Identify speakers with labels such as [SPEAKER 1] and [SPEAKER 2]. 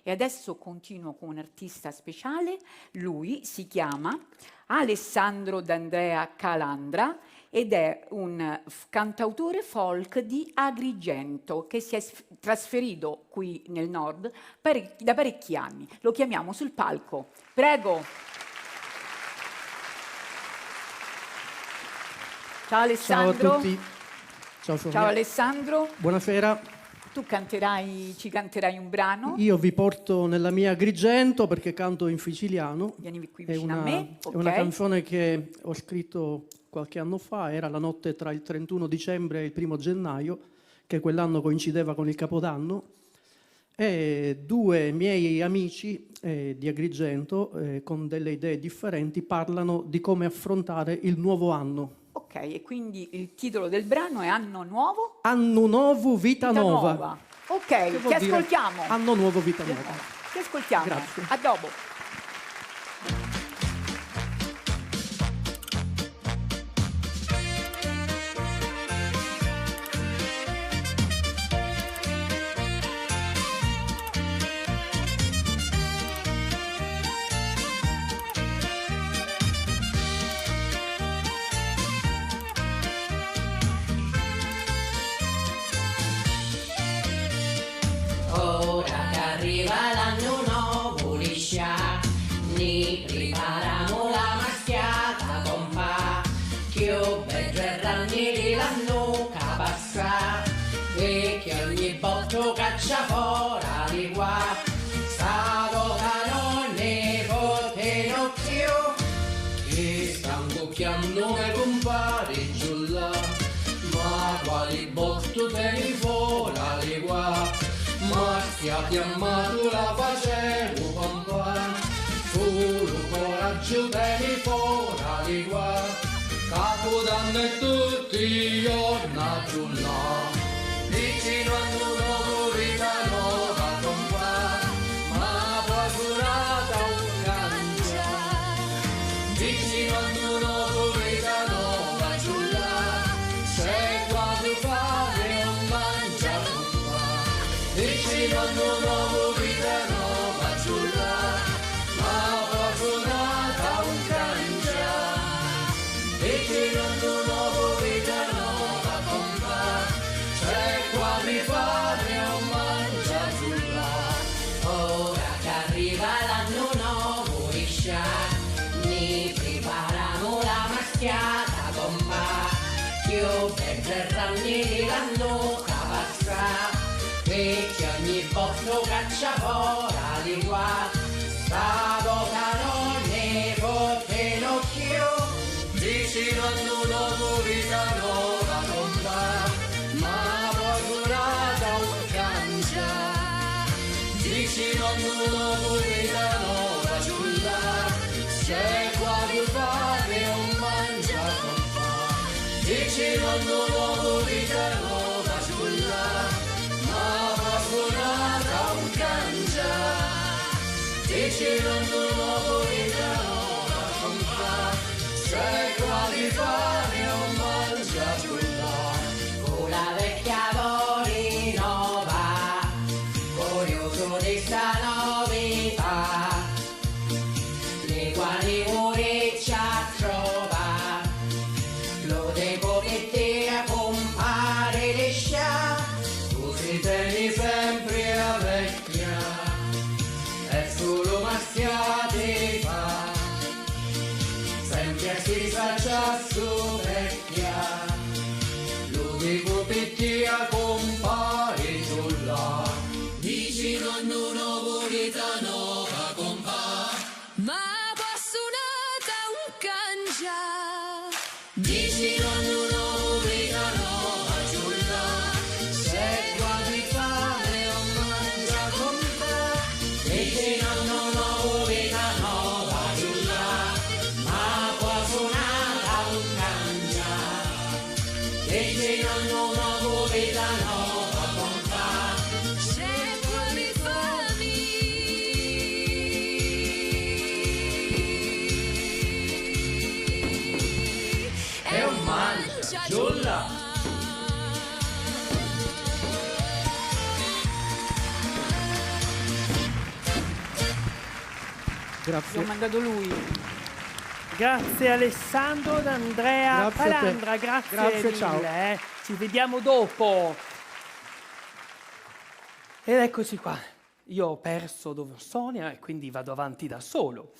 [SPEAKER 1] E adesso continuo con un artista speciale, lui si chiama Alessandro D'Andrea Calandra ed è un cantautore folk di Agrigento che si è trasferito qui nel nord da parecchi anni. Lo chiamiamo sul palco. Prego. Ciao Alessandro.
[SPEAKER 2] Ciao a tutti. Ciao Sonia.
[SPEAKER 1] Ciao Alessandro.
[SPEAKER 2] Buonasera.
[SPEAKER 1] Tu ci canterai un brano.
[SPEAKER 2] Io vi porto nella mia Agrigento perché canto in siciliano.
[SPEAKER 1] Vieni qui vicino a me.
[SPEAKER 2] È una canzone che ho scritto qualche anno fa, era la notte tra il 31 dicembre e il 1 gennaio, che quell'anno coincideva con il Capodanno, e due miei amici di Agrigento, con delle idee differenti, parlano di come affrontare il nuovo anno.
[SPEAKER 1] Ok, e quindi il titolo del brano è Anno Nuovo?
[SPEAKER 2] Anno Nuovo, Vita Nuova.
[SPEAKER 1] Ok, ti ascoltiamo.
[SPEAKER 2] Anno Nuovo, Vita Nuova.
[SPEAKER 1] Ti ascoltiamo.
[SPEAKER 2] Grazie.
[SPEAKER 1] A dopo.
[SPEAKER 3] Ora che arriva l'anno nuovo liscia, ni prepariamo la maschiata compa, che ho bello erranni di l'anno che passa, e che ogni botto caccia fuori di qua, sta volta non ne fotte occhio, che stanno cucchiando me compare giù là, ma quali botto teni fuori di qua? Ma stiate amato la facevo pompa, solo coraggio teni fuori di qua, Capodanno e tutti i giorni a giornà, vicino a nuovo vita nuova pompa, ma poi curata un cangia, vicino a nuovo vita nuova giornà, c'è quando fare un mangia pompa. Vicino a nuovo vita nuova giurla, ma fortunata un cangia. Vicino a nuovo vita nuova pompa, c'è qua mi fare un mangia giurla. Ora che arriva l'anno nuovo iscia, ni prepariamo la maschiata pompa, che ho per anni di l'anno che passa, e che ogni botto caccia fuori di qua, sta volta non ne fotte l'occhio, vicino a nuovo vita nuova compra, ma poi curata un cangia, vicino a nuovo vita nuova giulla, c'è qua di fare un mangia compra, vicino a nuovo vita nuova giulla, un cangia, vicino a nuovo vita nuova compra, c'è qua di fare un mangia giulla, con la vecchia voli nova, curioso di sta novità, le quali ore ci trova, lo devo mettere a compare le scia, così teni sempre a vecchia, è solo maschiate fa, sempre si faccia su vecchia, lo dico perché a compare giù là, vicino a nuovo vita nuova compà,
[SPEAKER 4] ma posso nata un cangia,
[SPEAKER 3] vicino a nuovo vita nuova giù là, c'è qua di fare un mangia compà, vicino a nuovo vita nuova giù là, ma qua suonata un cangia, vicino a nuovo vita nuova compà,
[SPEAKER 4] c'è qua mi fammi
[SPEAKER 2] Grazie.
[SPEAKER 1] L'ho mandato lui.
[SPEAKER 5] Grazie Alessandro D'Andrea
[SPEAKER 2] Grazie a te.
[SPEAKER 5] Calandra, grazie
[SPEAKER 2] Grazie, ciao.
[SPEAKER 5] mille. Ci vediamo dopo. Ed eccoci qua. Io ho perso dove ho Sonia e quindi vado avanti da solo.